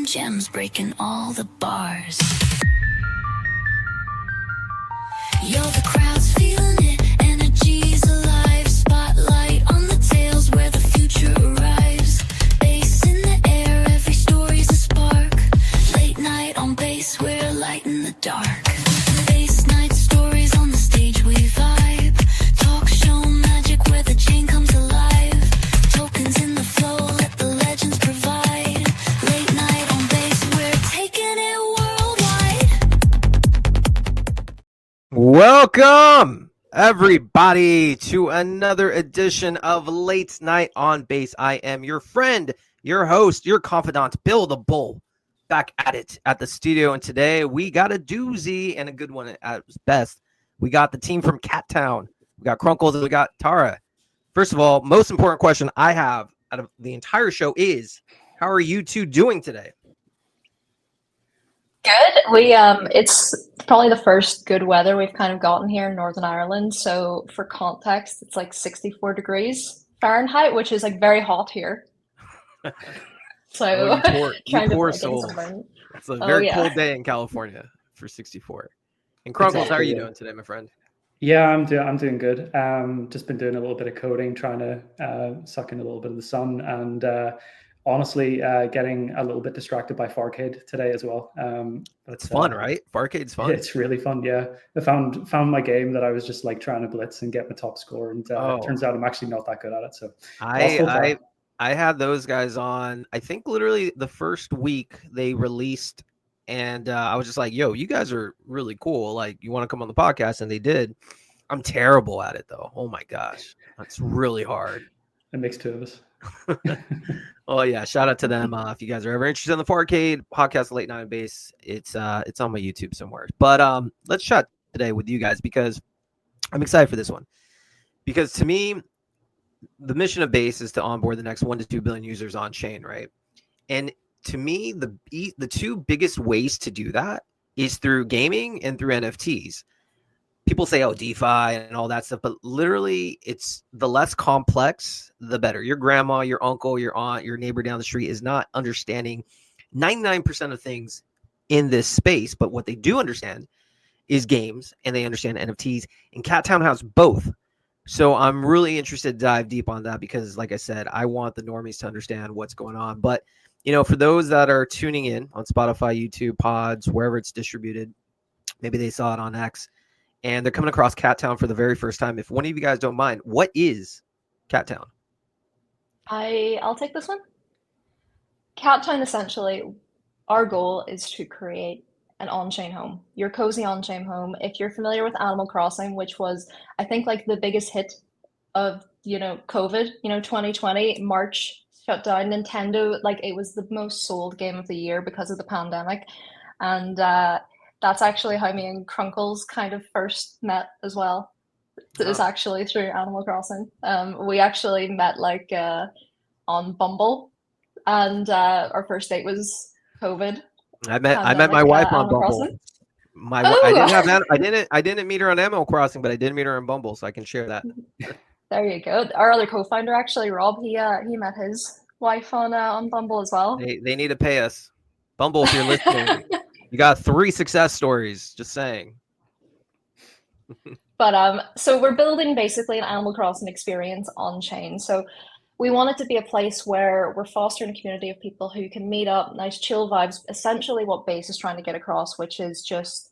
gems breaking all the bars. Yo, the crowd's feeling it, energy's alive. Spotlight on the tales where the future arrives. Bass in the air, every story's a spark. Late night on bass, we're light in the dark. Bass night stories on the stage, we vibe. Talk show magic where the chain comes alive. Tokens in the flow, let the legends provide. Late night on bass, we're taking it worldwide. Welcome, everybody, to another edition of Late Night on Base. I am your friend, your host, your confidant, Bill the Bull, back at it at the studio. And today we got a doozy and a good one at best. We got the team from cat.town. We got Crunkles and we got Tara. First of all, most important question I have out of the entire show is, how are you two doing today? Good. It's probably the first good weather we've kind of gotten here in Northern Ireland. So for context, it's like 64 degrees Fahrenheit, which is like very hot here. So you poor soul. It's a very cold day in California for 64. And Crunkles, how are you doing today, my friend? Yeah, I'm doing good. Just been doing a little bit of coding, trying to suck in a little bit of the sun, and honestly, getting a little bit distracted by Farcade today as well. It's fun, right? Farcade's fun. It's really fun. Yeah, I found my game that I was just like trying to blitz and get my top score, and it turns out I'm actually not that good at it. So I had those guys on. I think literally the first week they released, and I was just like, "Yo, you guys are really cool. Like, you want to come on the podcast?" And they did. I'm terrible at it though. Oh my gosh, that's really hard. It makes two of us. Oh yeah, shout out to them. If you guys are ever interested in the Farcade podcast, Late Night Base, it's on my YouTube somewhere. But let's chat today with you guys because I'm excited for this one. Because to me, the mission of Base is to onboard the next 1 to 2 billion users on chain, right? And to me, the two biggest ways to do that is through gaming and through NFTs. People say, oh, DeFi and all that stuff, but literally it's the less complex, the better. Your grandma, your uncle, your aunt, your neighbor down the street is not understanding 99% of things in this space, but what they do understand is games, and they understand NFTs, and cat.town has both. So I'm really interested to dive deep on that because, like I said, I want the normies to understand what's going on. But, you know, for those that are tuning in on Spotify, YouTube, Pods, wherever it's distributed, maybe they saw it on X, and they're coming across cat.town for the very first time. If one of you guys don't mind, what is cat.town? I'll take this one. cat.town, essentially, our goal is to create an on-chain home, your cozy on-chain home. If you're familiar with Animal Crossing, which was, I think, like the biggest hit of, COVID, 2020, March shut down Nintendo, like it was the most sold game of the year because of the pandemic. And that's actually how me and Crunkles kind of first met as well. It was actually through Animal Crossing. We actually met on Bumble, and our first date was COVID. I met my wife on Bumble. I didn't meet her on Animal Crossing, but I did meet her on Bumble, so I can share that. There you go. Our other co-founder, actually, Rob, he met his wife on Bumble as well. They need to pay us. Bumble, if you're listening, you got 3 success stories. Just saying. But so we're building basically an Animal Crossing experience on chain. So we want it to be a place where we're fostering a community of people who can meet up, nice chill vibes, essentially what Base is trying to get across, which is just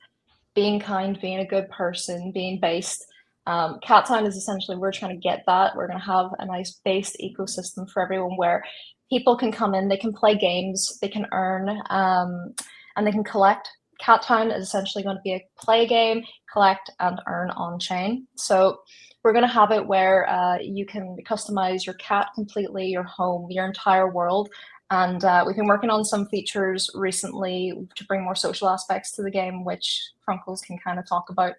being kind, being a good person, being based. cat.town is essentially, we're trying to get that. We're going to have a nice based ecosystem for everyone where people can come in, they can play games, they can earn, and they can collect. cat.town is essentially going to be a play game, collect, and earn on chain. So we're going to have it where you can customize your cat completely, your home, your entire world. And we've been working on some features recently to bring more social aspects to the game, which Crunkles can kind of talk about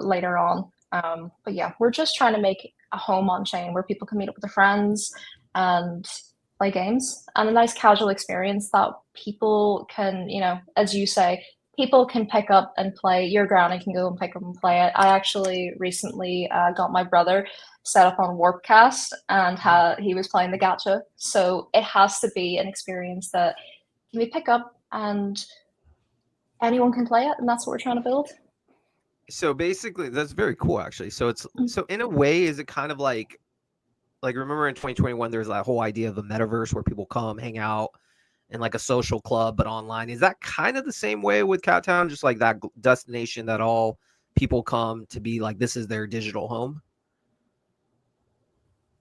later on. But yeah, we're just trying to make a home on chain where people can meet up with their friends and play games, and a nice casual experience that people can, as you say, people can pick up and play. Your granny can go and pick up and play it. I actually recently got my brother set up on Warpcast, and he was playing the gacha. So it has to be an experience that can be pick up and anyone can play it, and that's what we're trying to build. So basically, that's very cool, actually. So it's so in a way, is it kind of like remember in 2021, there's that whole idea of a metaverse where people come hang out in like a social club, but online. Is that kind of the same way with Cat Town, just like that destination that all people come to be like, this is their digital home?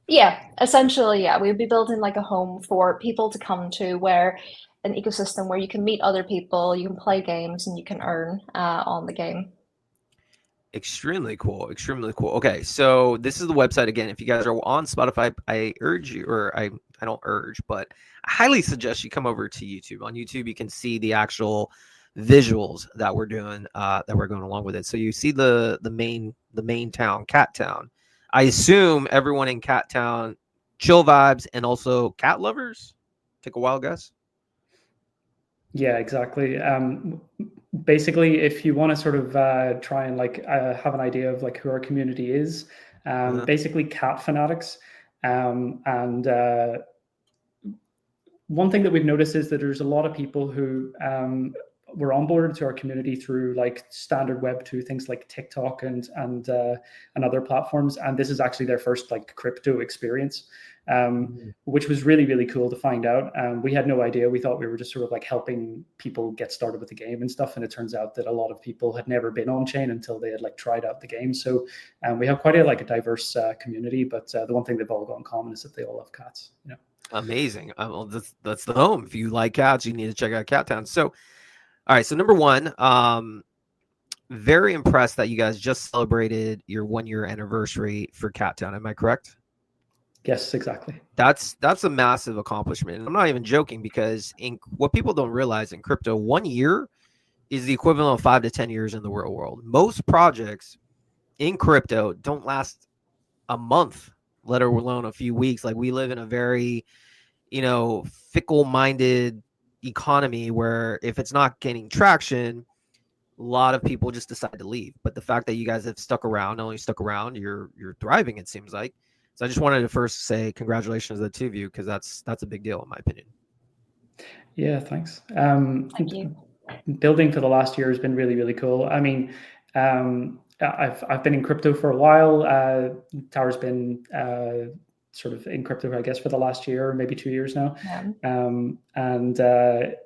Yeah, essentially, yeah. We'd be building like a home for people to come to, where an ecosystem where you can meet other people, you can play games, and you can earn on the game. Extremely cool. Extremely cool. Okay, so this is the website again. If you guys are on Spotify, I urge you, or I don't urge, but I highly suggest you come over to YouTube. On YouTube, you can see the actual visuals that we're doing, that we're going along with it. So you see the main town, Cat Town. I assume everyone in Cat Town, chill vibes, and also cat lovers. Take a wild guess. Yeah, exactly. Basically, if you want to sort of try and like have an idea of like who our community is, basically cat fanatics. And one thing that we've noticed is that there's a lot of people who were onboarded to our community through like standard Web 2 things like TikTok and other platforms, and this is actually their first like crypto experience, which was really, really cool to find out. We had no idea. We thought we were just sort of like helping people get started with the game and stuff, and it turns out that a lot of people had never been on chain until they had like tried out the game. So we have quite a diverse community, but the one thing they've all got in common is that they all love cats. Amazing. Well, that's the home. If you like cats, you need to check out Cat Town. So all right, so number one, very impressed that you guys just celebrated your 1 year anniversary for Cat Town. Am I correct? Yes, exactly. That's a massive accomplishment. And I'm not even joking, because what people don't realize in crypto, 1 year is the equivalent of 5 to 10 years in the real world. Most projects in crypto don't last a month, let alone a few weeks. Like, we live in a very, fickle-minded economy where if it's not gaining traction, a lot of people just decide to leave. But the fact that you guys have stuck around, not only stuck around, you're thriving, it seems like. So I just wanted to first say congratulations to the two of you, because that's a big deal in my opinion. Yeah, thanks. Thank you. Building for the last year has been really, really cool. I mean, I've been in crypto for a while. Tower's been sort of in crypto, I guess, for the last year, maybe 2 years now. Yeah.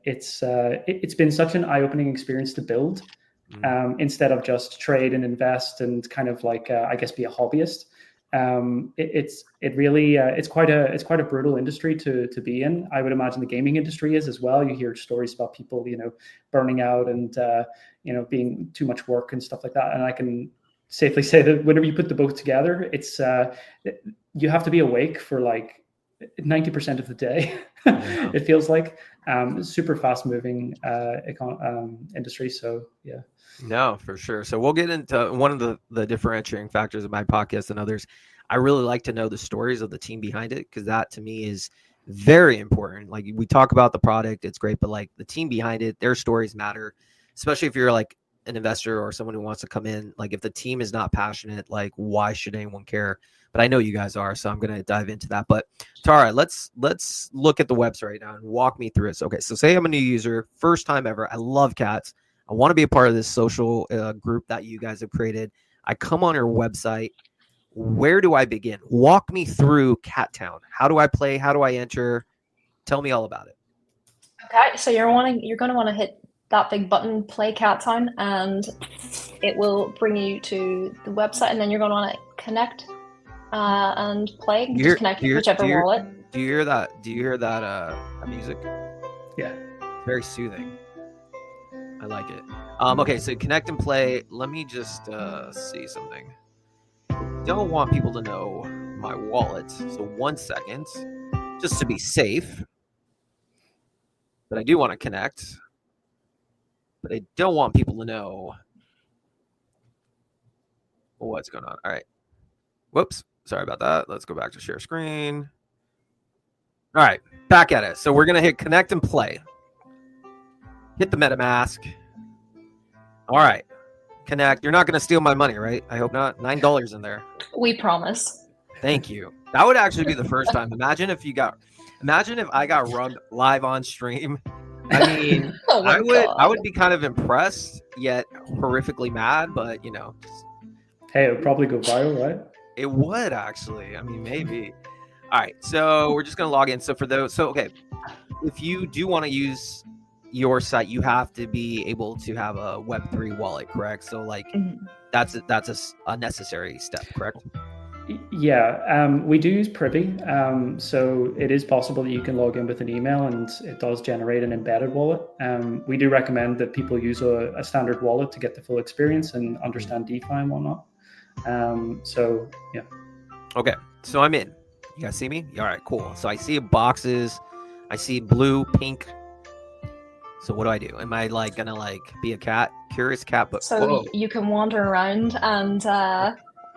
It's been such an eye-opening experience to build, instead of just trade and invest and kind of like I guess be a hobbyist. It's quite a brutal industry to be in. I would imagine the gaming industry is as well. You hear stories about people burning out and being too much work and stuff like that. And I can safely say that whenever you put the both together, it's you have to be awake for like 90% of the day. It feels like super fast moving industry. So yeah. No, for sure. So we'll get into one of the differentiating factors of my podcast and others. I really like to know the stories of the team behind it, because that to me is very important. Like, we talk about the product, it's great, but like the team behind it, their stories matter, especially if you're like an investor or someone who wants to come in. Like, if the team is not passionate, like, why should anyone care? But I know you guys are, so I'm going to dive into that. But Tara, let's look at the website right now and walk me through it. So, okay, so say I'm a new user, first time ever. I love cats. I want to be a part of this social group that you guys have created. I come on your website. Where do I begin? Walk me through Cat Town. How do I play? How do I enter? Tell me all about it. Okay, so you're going to want to hit that big button, Play Cat Town, and it will bring you to the website, and then you're going to want to connect and play. Just connect whichever wallet. Do you hear that? Do you hear that music? Yeah. Very soothing. I like it. Okay, so connect and play. Let me just see something. Don't want people to know my wallet, so 1 second, just to be safe. But I do want to connect. But I don't want people to know what's going on. All right. Whoops. Sorry about that. Let's go back to share screen. All right, back at it. So we're going to hit connect and play. Hit the MetaMask. All right. Connect. You're not going to steal my money, right? I hope not. $9 in there. We promise. Thank you. That would actually be the first time. Imagine if I got rugged live on stream I mean, Oh my I God. would be kind of impressed yet horrifically mad, but Hey, it would probably go viral, right? it would actually. I mean, maybe. All right, so we're just gonna log in. So for those, okay, if you do want to use your site, you have to be able to have a Web3 wallet, correct? So like Mhm. that's a necessary step, correct? Yeah, we do use Privy. So it is possible that you can log in with an email and it does generate an embedded wallet. We do recommend that people use a standard wallet to get the full experience and understand DeFi and whatnot. So yeah. Okay, so I'm in. You guys see me? All right, cool. So I see boxes. I see blue, pink. So what do I do? Am I like gonna like be a cat? Curious cat, but So whoa. you can wander around and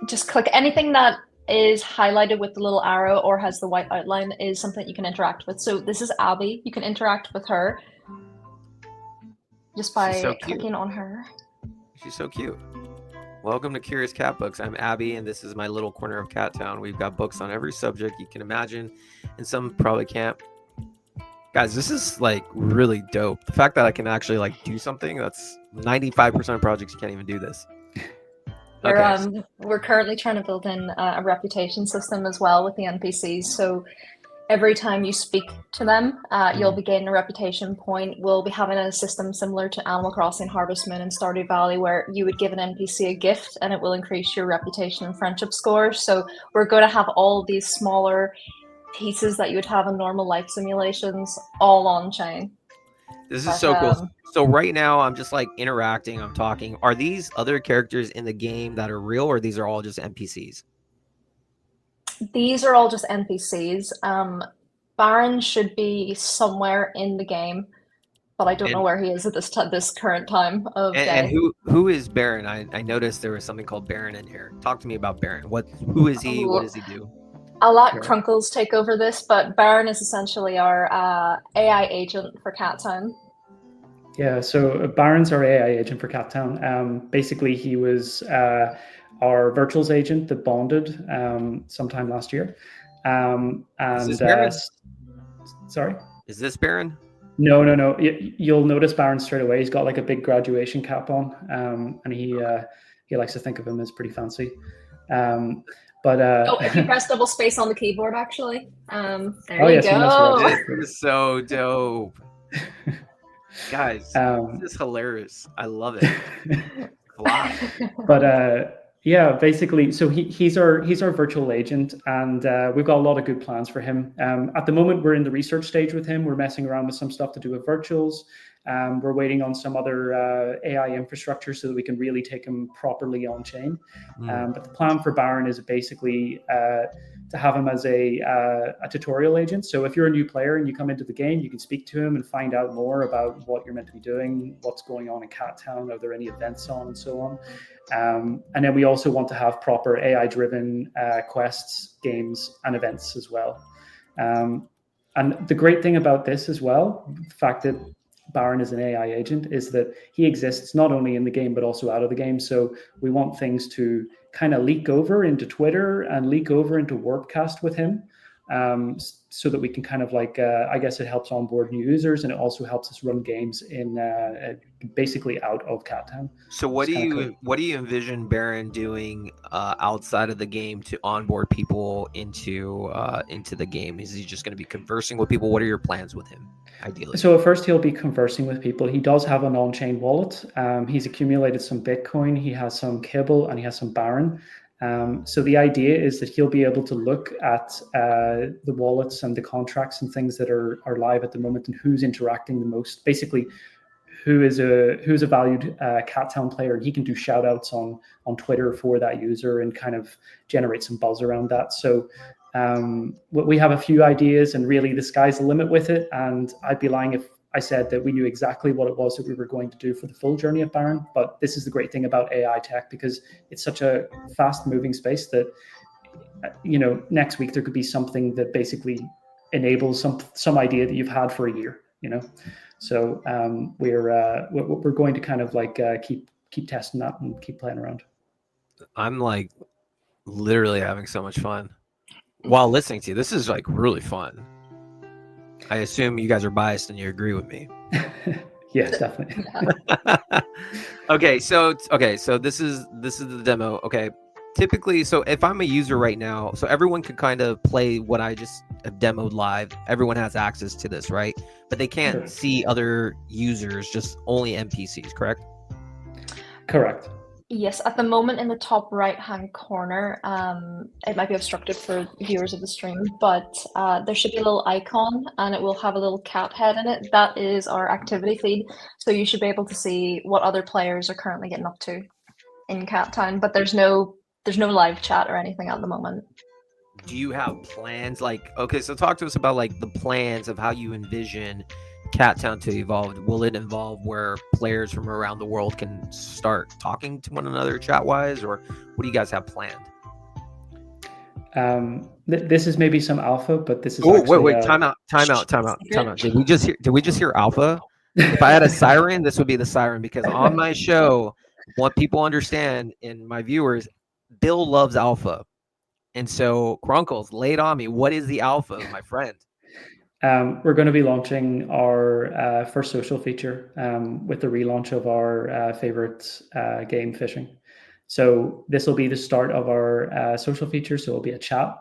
just click anything that is highlighted with the little arrow or has the white outline is something you can interact with. So this is Abby. You can interact with her just She's so by cute. clicking on her. She's so cute. Welcome to Curious Cat Books. I'm Abby, and this is my little corner of Cat Town. We've got books on every subject you can imagine, and some probably can't. Guys, this is like really dope. The fact that I can actually like do something that's 95% of projects you can't even do this. Okay. We're currently trying to build in a reputation system as well with the NPCs. So every time you speak to them, you'll be gaining a reputation point. We'll be having a system similar to Animal Crossing, Harvest Moon, and Stardew Valley, where you would give an NPC a gift and it will increase your reputation and friendship score. So we're going to have all these smaller pieces that you would have in normal life simulations all on chain. This But, is so cool. So right now I'm just like interacting, I'm talking. Are these other characters in the game that are real, or these are all just NPCs? These are all just NPCs. Baron should be somewhere in the game, but I don't know And where he is at this current time of and day. who is Baron? I noticed there was something called Baron in here. Talk to me about Baron. Who is he? What does he do? I'll let Sure. Crunkles take over this, but Baron is essentially our AI agent for Cat Town. Yeah, so Baron's our AI agent for Cat Town. Basically, he was our virtuals agent that bonded sometime last year. Is this Baron? Sorry? Is this Baron? No. You'll notice Baron straight away. He's got like a big graduation cap on, and he likes to think of him as pretty fancy. If you press double space on the keyboard, actually, there you yes, go. This is so dope. Guys, this is hilarious. I love it. Wow. But yeah, basically, so he's our virtual agent, and we've got a lot of good plans for him. At the moment, we're in the research stage with him. We're messing around with some stuff to do with virtuals. We're waiting on some other AI infrastructure so that we can really take him properly on chain. But the plan for Baron is basically to have him as a tutorial agent. So if you're a new player and you come into the game, you can speak to him and find out more about what you're meant to be doing, what's going on in Cat Town, are there any events on, and so on. And then we also want to have proper AI-driven quests, games, and events as well. And the great thing about this as well, the fact that Baron is an AI agent, is that he exists not only in the game but also out of the game. So we want things to kind of leak over into Twitter and leak over into Warpcast with him, so that we can kind of like I guess it helps onboard new users, and it also helps us run games in basically out of Cat Town. So what do you envision Baron doing outside of the game to onboard people into the game? Is he just going to be conversing with people? What are your plans with him, ideally? So at first he'll be conversing with people. He does have an on-chain wallet. He's accumulated some Bitcoin. He has some Kibble, and he has some Baron. So the idea is that he'll be able to look at the wallets and the contracts and things that are live at the moment, and who's interacting the most. Basically, who's a valued Cat Town player. He can do shout outs on Twitter for that user and kind of generate some buzz around that. So we have a few ideas, and really the sky's the limit with it. And I'd be lying if I said that we knew exactly what it was that we were going to do for the full journey of Baron. But this is the great thing about AI tech, because it's such a fast moving space that, next week there could be something that basically enables some idea that you've had for a year, So we're going to kind of like keep testing that and keep playing around. I'm like literally having so much fun while listening to you. This is like really fun. I assume you guys are biased and you agree with me. Yeah, definitely. So this is the demo. Okay. Typically, so if I'm a user right now, so everyone could kind of play what I just have demoed live. Everyone has access to this, right? But they can't Sure. see other users, just only NPCs, correct? Correct. Yes, at the moment in the top right-hand corner, it might be obstructed for viewers of the stream, but there should be a little icon and it will have a little cat head in it. That is our activity feed. So you should be able to see what other players are currently getting up to in Cat Town, but there's no live chat or anything at the moment. Do you have plans? Like, okay, so talk to us about like the plans of how you envision Cat Town to evolve. Will it involve where players from around the world can start talking to one another chat wise, or what do you guys have planned? This is maybe some alpha, but this is wait, time out. Did we just hear alpha? If I had a siren, this would be the siren, because on my show, what people understand and my viewers, Bill loves alpha. And so Grunkles, lay it on me. What is the alpha, my friend? We're going to be launching our first social feature with the relaunch of our favorite game, fishing. So this will be the start of our social feature. So it'll be a chat.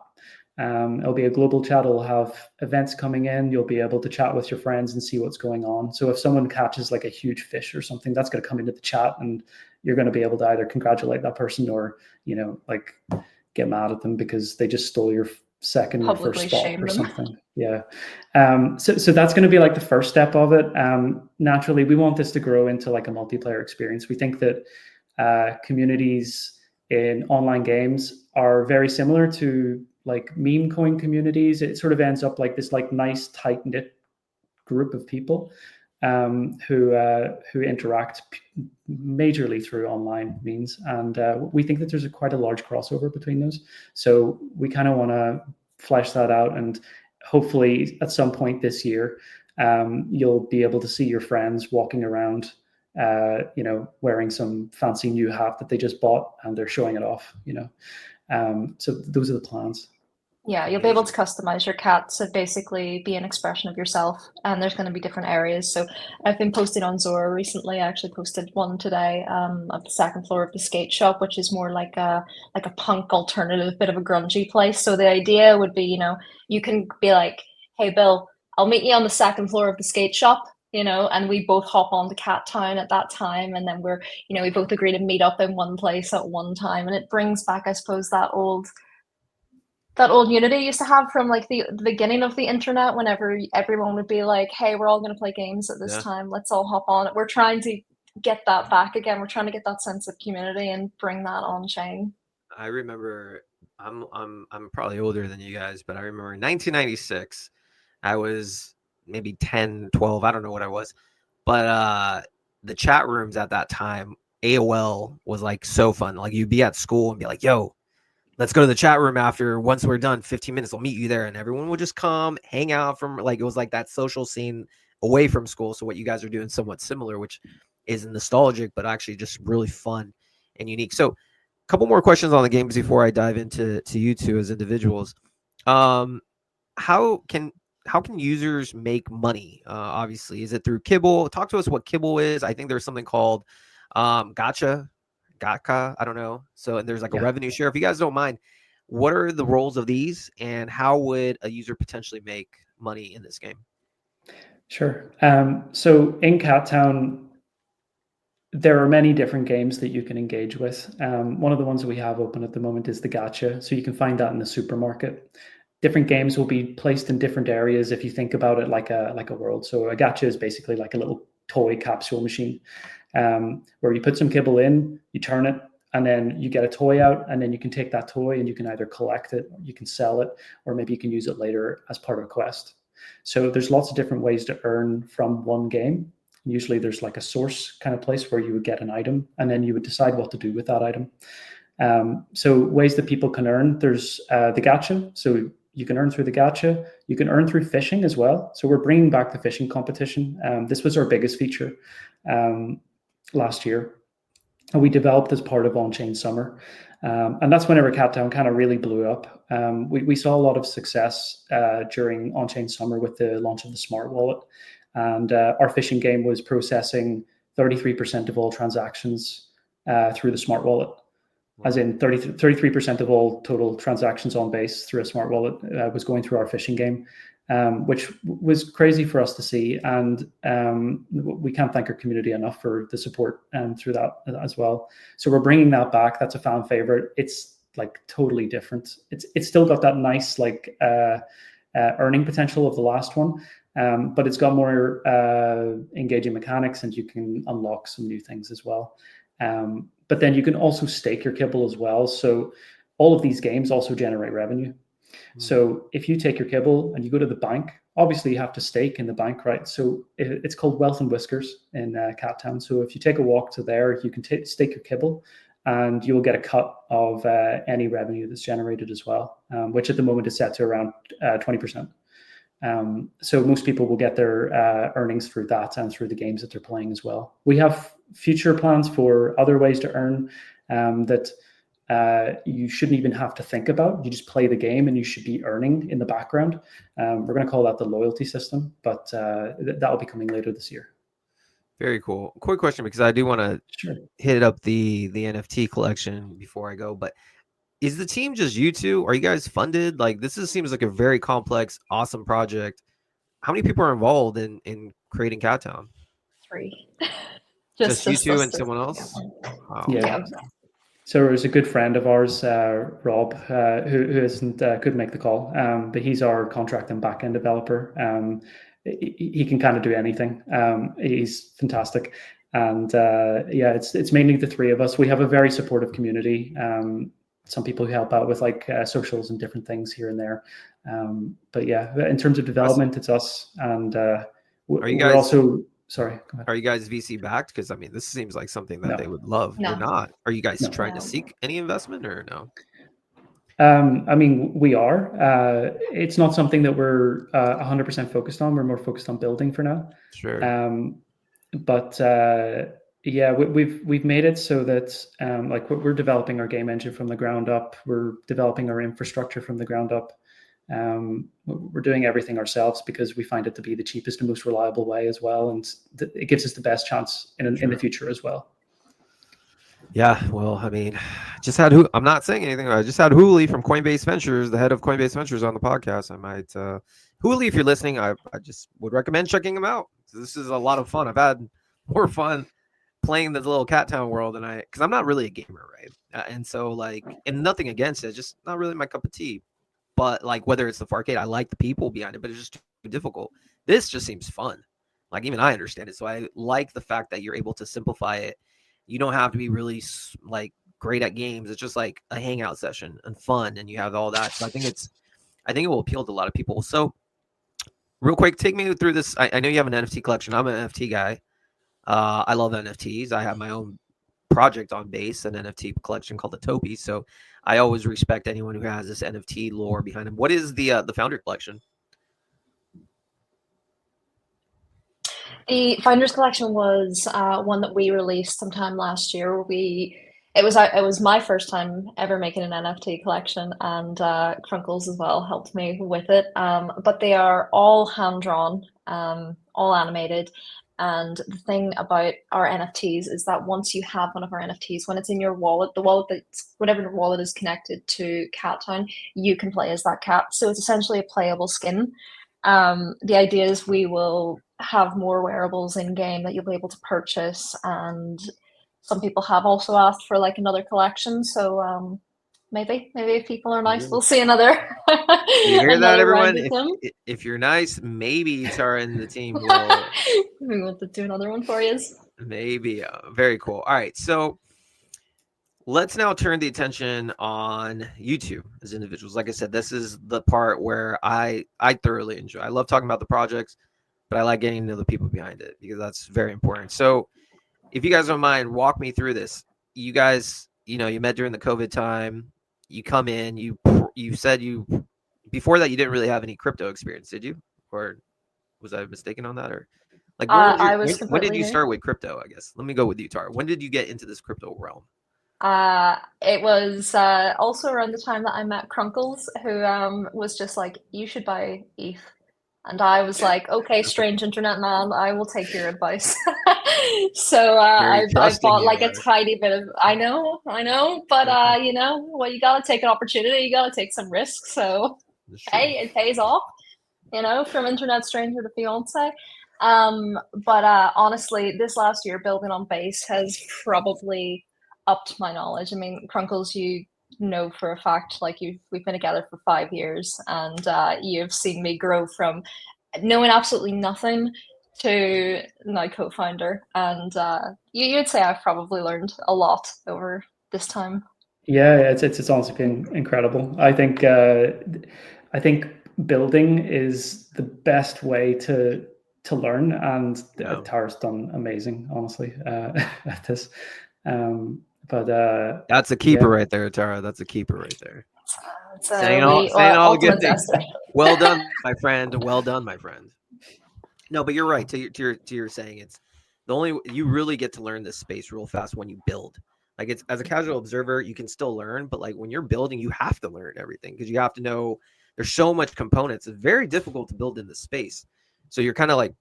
It'll be a global chat. It'll have events coming in. You'll be able to chat with your friends and see what's going on. So if someone catches like a huge fish or something, that's going to come into the chat, and you're going to be able to either congratulate that person or, like get mad at them because they just stole your second or first spot or something. Yeah. So that's going to be like the first step of it. Naturally, we want this to grow into like a multiplayer experience. We think that communities in online games are very similar to like meme coin communities. It sort of ends up like this like nice tight knit group of people who interact majorly through online means, and we think that there's quite a large crossover between those. So we kind of want to flesh that out, and hopefully at some point this year, you'll be able to see your friends walking around, wearing some fancy new hat that they just bought, and they're showing it off. So those are the plans. Yeah, you'll be able to customize your cat to basically be an expression of yourself, and there's going to be different areas. So I've been posting on Zora recently. I actually posted one today of the second floor of the skate shop, which is more like a punk alternative, bit of a grungy place. So the idea would be, you can be like, "Hey, Bill, I'll meet you on the second floor of the skate shop," and we both hop on to Cat Town at that time, and then we both agree to meet up in one place at one time, and it brings back, I suppose, that old unity you used to have from like the beginning of the internet, whenever everyone would be like, "Hey, we're all going to play games at this time. Let's all hop on it." We're trying to get that back again. We're trying to get that sense of community and bring that on chain. I remember, I'm probably older than you guys, but I remember in 1996, I was maybe 10, 12, I don't know what I was, but the chat rooms at that time, AOL was like so fun. Like you'd be at school and be like, "Yo, let's go to the chat room once we're done, 15 minutes, I'll meet you there." And everyone would just come hang out from like, it was like that social scene away from school. So what you guys are doing somewhat similar, which is nostalgic, but actually just really fun and unique. So a couple more questions on the games before I dive into you two as individuals. How can users make money? Obviously, is it through Kibble? Talk to us what Kibble is. I think there's something called Gacha, I don't know. So, and there's like a revenue share. If you guys don't mind, what are the roles of these, and how would a user potentially make money in this game? Sure. So in Cat Town, there are many different games that you can engage with. One of the ones that we have open at the moment is the Gacha. So you can find that in the supermarket. Different games will be placed in different areas if you think about it like a world. So a Gacha is basically like a little toy capsule machine. Where you put some kibble in, you turn it, and then you get a toy out, and then you can take that toy and you can either collect it, you can sell it, or maybe you can use it later as part of a quest. So there's lots of different ways to earn from one game. Usually there's like a source kind of place where you would get an item, and then you would decide what to do with that item. So ways that people can earn, there's the gacha. So you can earn through the gacha. You can earn through fishing as well. So we're bringing back the fishing competition. This was our biggest feature last year, and we developed as part of Onchain Summer, and that's whenever Cat Town kind of really blew up. We saw a lot of success during Onchain Summer with the launch of the smart wallet, and our phishing game was processing 33% of all transactions through the smart wallet. As in 33% of all total transactions on Base through a smart wallet was going through our phishing game, which was crazy for us to see. And we can't thank our community enough for the support through that as well. So we're bringing that back. That's a fan favorite. It's like totally different. It's still got that nice like earning potential of the last one, but it's got more engaging mechanics, and you can unlock some new things as well. But then you can also stake your kibble as well. So all of these games also generate revenue. So if you take your kibble and you go to the bank, obviously you have to stake in the bank, right? So it's called Wealth and Whiskers in cat.town. So if you take a walk to there, you can stake your kibble, and you will get a cut of any revenue that's generated as well, which at the moment is set to around 20%. So most people will get their earnings through that and through the games that they're playing as well. We have future plans for other ways to earn that you shouldn't even have to think about. You just play the game and you should be earning in the background. We're going to call that the loyalty system, but that will be coming later this year. Very cool. Quick question, because I do want to hit up the NFT collection before I go, but is the team just you two? Are you guys funded? Like, this seems like a very complex, awesome project. How many people are involved in creating Cat.town? 3. Just you two and someone else? Wow. Yeah. So there's a good friend of ours, Rob, who couldn't make the call, but he's our contract and backend developer. He can kind of do anything. He's fantastic. And it's mainly the 3 of us. We have a very supportive community. Some people who help out with like socials and different things here and there. But yeah, in terms of development, it's us. And we're also, sorry, go ahead. Are you guys VC backed? Because I mean, this seems like something that they would love. No. You're not. Are you guys trying to seek any investment or no? I mean, we are. It's not something that we're 100% focused on. We're more focused on building for now. Sure. We've made it so that like we're developing our game engine from the ground up. We're developing our infrastructure from the ground up. We're doing everything ourselves because we find it to be the cheapest and most reliable way as well, and it gives us the best chance in the future as well. Yeah, well, I mean, I'm not saying anything. I just had Hooli from Coinbase Ventures, the head of Coinbase Ventures, on the podcast. I might, Hooli, if you're listening, I just would recommend checking him out. This is a lot of fun. I've had more fun playing this little Cat.town world because I'm not really a gamer, right? And so like, and nothing against it, just not really my cup of tea. But like, whether it's the Farcade, I like the people behind it, but it's just too difficult. This just seems fun. Like, even I understand it. So I like the fact that you're able to simplify it. You don't have to be really like great at games. It's just like a hangout session and fun, and you have all that. So I think it will appeal to a lot of people. So real quick, take me through this. I know you have an NFT collection. I'm an NFT guy. I love NFTs. I have my own project on Base, an NFT collection called the Topi. So I always respect anyone who has this NFT lore behind them. What is the founder collection? The Founders Collection was one that we released sometime last year. It was my first time ever making an NFT collection, and Crunkles as well helped me with it. But they are all hand drawn, all animated. And the thing about our NFTs is that once you have one of our NFTs, when it's in your wallet, whatever wallet is connected to Cat.town, you can play as that cat. So it's essentially a playable skin. The idea is we will have more wearables in game that you'll be able to purchase, and some people have also asked for like another collection. So maybe if people are nice, we'll see another. You hear that, everyone? If you're nice, maybe Tara and the team will. We want to do another one for you. Maybe. Very cool. All right, so let's now turn the attention on YouTube as individuals. Like I said, this is the part where I thoroughly enjoy. I love talking about the projects, but I like getting to know the people behind it because that's very important. So if you guys don't mind, walk me through this. You guys, you met during the COVID time. You come in, you said before that you didn't really have any crypto experience, did you? Or was I mistaken on that? Or like when did you start with crypto, I guess? Let me go with you, Tara. When did you get into this crypto realm? It was also around the time that I met Crunkles, who was just like, you should buy ETH. And I was like, okay, strange internet man, I will take your advice. So Very I trusting bought you like a are. tiny bit of, I know, but you know, well, you gotta take an opportunity, you gotta take some risks. So That's true. hey, it pays off, you know, from internet stranger to fiance. But honestly, this last year building on base has probably upped my knowledge. I mean, Crunkles, you know for a fact, like we've been together for 5 years, and you've seen me grow from knowing absolutely nothing to now co-founder, and you'd say I've probably learned a lot over this time. Yeah, it's honestly been incredible. I think building is the best way to learn, and Yeah. Tara's done amazing, honestly, at this. But That's a keeper right there, Tara. That's a keeper right there. It's Saying all the ultimate good things. tester. Well done, my friend. Well done, my friend. No, but you're right. To your saying, it's the only you really get to learn this space real fast when you build. Like it's as a casual observer, you can still learn, but like when you're building, you have to learn everything because you have to know there's so much components. It's very difficult to build in this space. So you're kind of like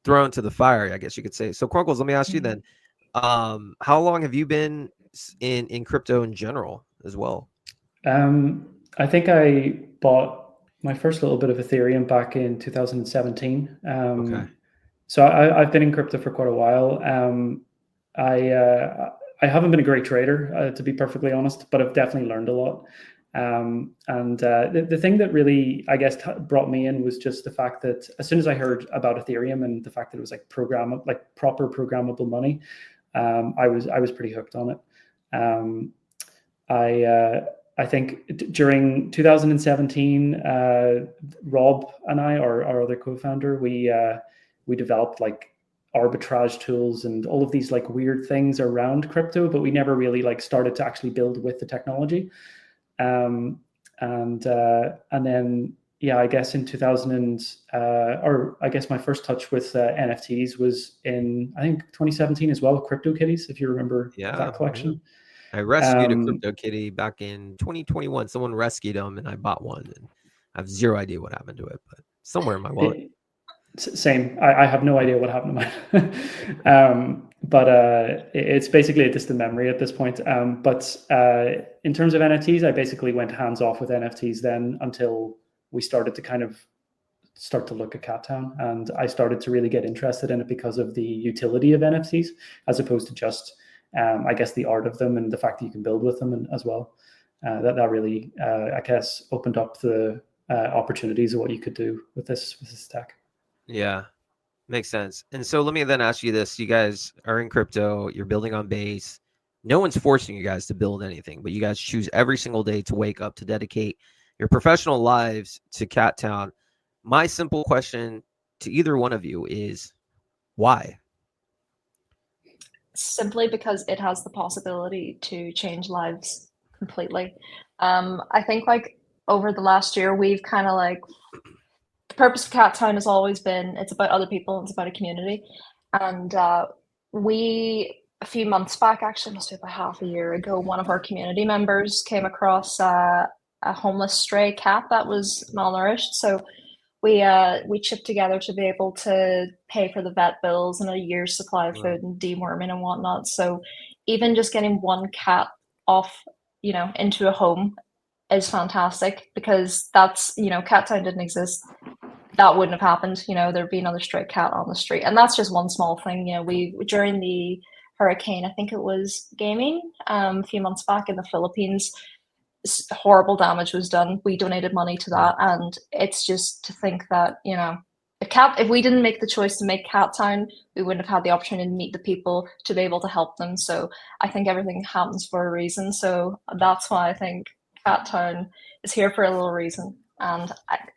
thrown to the fire, I guess you could say. So Crunkles, let me ask you then, how long have you been in crypto in general as well? I think I bought my first little bit of Ethereum back in 2017. Okay. So I've been in crypto for quite a while. I haven't been a great trader, to be perfectly honest, but I've definitely learned a lot. And the thing that really, I guess, brought me in was just the fact that as soon as I heard about Ethereum and the fact that it was like proper programmable money, I was pretty hooked on it. I think during 2017, Rob and I, our other co-founder, we developed like arbitrage tools and all of these like weird things around crypto, but we never really like started to actually build with the technology. And then yeah, I guess in 2000 or I guess my first touch with NFTs was in I think 2017 as well with CryptoKitties, if you remember that collection. Yeah. I rescued a CryptoKitty back in 2021. Someone rescued them, and I bought one. And I have zero idea what happened to it, but somewhere in my wallet. Same. I have no idea what happened to mine. But it's basically a distant memory at this point. But in terms of NFTs, I basically went hands off with NFTs then until we started to kind of start to look at cat.town, and I started to really get interested in it because of the utility of NFTs as opposed to just I guess the art of them and the fact that you can build with them and, as well. That really I guess opened up the opportunities of what you could do with this tech. Yeah, makes sense. And so let me then ask you this. You guys are in crypto, you're building on base. No one's forcing you guys to build anything, but you guys choose every single day to wake up to dedicate your professional lives to cat.town. My simple question to either one of you is why? Simply because it has the possibility to change lives completely. I think like over the last year, we've kind of like the purpose of cat.town has always been it's about other people, it's about a community, and we a few months back, actually must be about half a year ago, one of our community members came across a homeless stray cat that was malnourished. So we chipped together to be able to pay for the vet bills and a year's supply of food and deworming and whatnot. So even just getting one cat off, you know, into a home is fantastic because that's, you know, cat.town didn't exist. That wouldn't have happened. You know, there'd be another stray cat on the street. And that's just one small thing. You know, we during the hurricane, I think it was gaming, a few months back in the Philippines, horrible damage was done. We donated money to that, and it's just to think that, you know, if we didn't make the choice to make cat.town, we wouldn't have had the opportunity to meet the people to be able to help them. So I think everything happens for a reason. So that's why I think cat.town is here for a little reason. And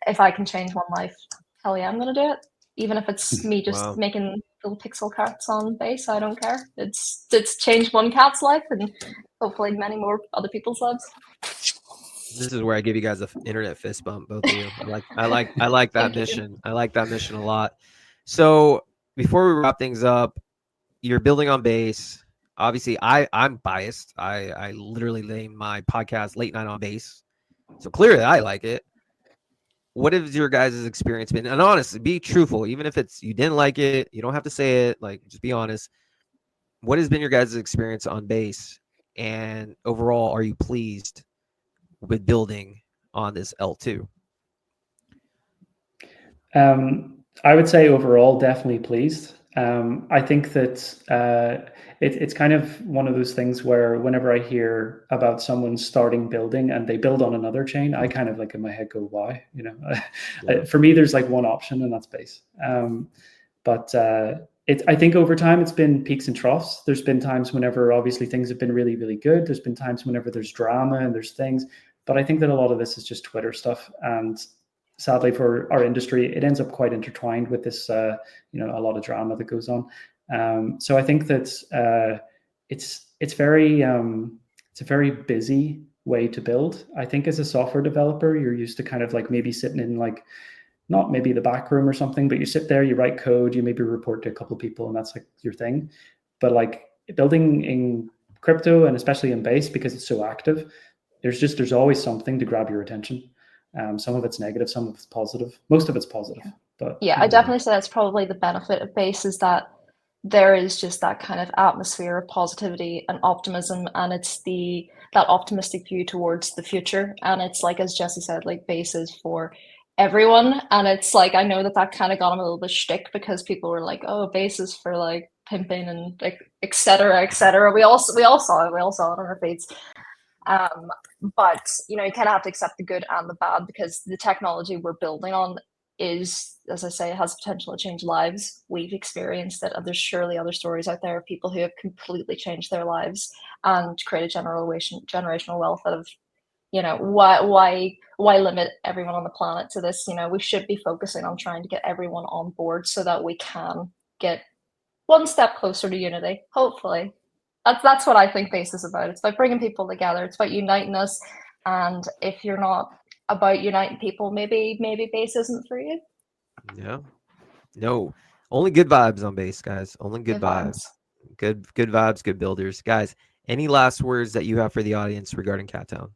if I can change one life, hell yeah, I'm gonna do it. Even if it's me just making little pixel carts on base, I don't care. It's changed one cat's life and hopefully many more other people's lives. This is where I give you guys an internet fist bump, both of you. I like that mission. I like that mission a lot. So before we wrap things up, you're building on base. Obviously, I'm biased. I literally named my podcast Late Night on Base. So clearly I like it. what has your guys' experience been? And honestly, be truthful. Even if it's you didn't like it, you don't have to say it. Like, just be honest. What has been your guys' experience on base? And overall, are you pleased with building on this L2? I would say overall, definitely pleased. I think that it's kind of one of those things where whenever I hear about someone starting building and they build on another chain, I kind of like in my head go, why? You know, Yeah. for me, there's like one option and that's base. But I think over time it's been peaks and troughs. There's been times whenever obviously things have been really, really good. There's been times whenever there's drama and there's things. But I think that a lot of this is just Twitter stuff. And sadly for our industry, it ends up quite intertwined with this, a lot of drama that goes on. So I think that it's a very busy way to build. I think as a software developer, you're used to kind of like maybe sitting in like, not maybe the back room or something, but you sit there, you write code, you maybe report to a couple of people, and that's like your thing. But like building in crypto and especially in base, because it's so active, there's always something to grab your attention. Some of it's negative, some of it's positive. Most of it's positive. But yeah, I definitely say that's probably the benefit of base is that there is just that kind of atmosphere of positivity and optimism, and it's that optimistic view towards the future. And it's like, as Jesse said, like base is for everyone. And it's like, I know that kind of got him a little bit shtick because people were like, oh, base is for like pimping and like et cetera, et cetera. We all saw it. We all saw it on our feeds. But you kind of have to accept the good and the bad because the technology we're building on is, as I say, has potential to change lives. We've experienced it, and there's surely other stories out there of people who have completely changed their lives and created generational wealth out of, why limit everyone on the planet to this? We should be focusing on trying to get everyone on board so that we can get one step closer to unity, hopefully. That's what I think base is about. It's about bringing people together. It's about uniting us. And if you're not about uniting people, maybe base isn't for you. Yeah. No. Only good vibes on base, guys. Only good vibes. Good vibes, good builders. Guys, any last words that you have for the audience regarding cat.town?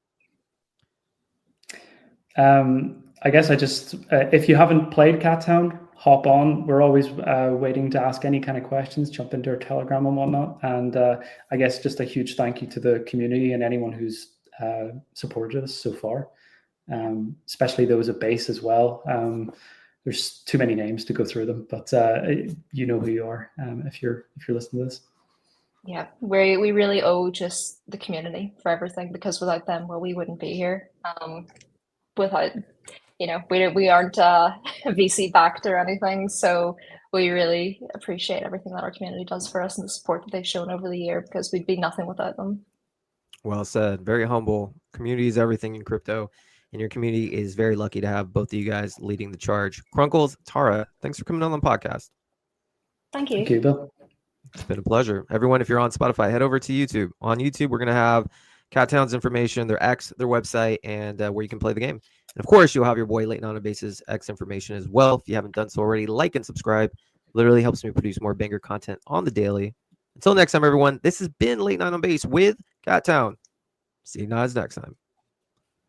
I guess I just, if you haven't played cat.town, hop on. We're always waiting to ask any kind of questions, jump into our Telegram and whatnot. And I guess just a huge thank you to the community and anyone who's supported us so far, especially those at base as well. There's too many names to go through them, but you know who you are if you're listening to this. Yeah, we really owe just the community for everything, because without them, well, we wouldn't be here. Without, we aren't VC backed or anything, so we really appreciate everything that our community does for us and the support that they've shown over the year, because we'd be nothing without them. Well said. Very humble. Community is everything in crypto, and your community is very lucky to have both of you guys leading the charge. Crunkles, Tara, thanks for coming on the podcast. Thank you. Thank you, Bill. It's been a pleasure. Everyone, if you're on Spotify, head over to YouTube. On YouTube, we're going to have cat.town's information, their X, their website, and where you can play the game. And of course, you'll have your boy Late Night on Base's X information as well. If you haven't done so already, like and subscribe. Literally helps me produce more banger content on the daily. Until next time, everyone, this has been Late Night on Base with cat.town. See you guys next time.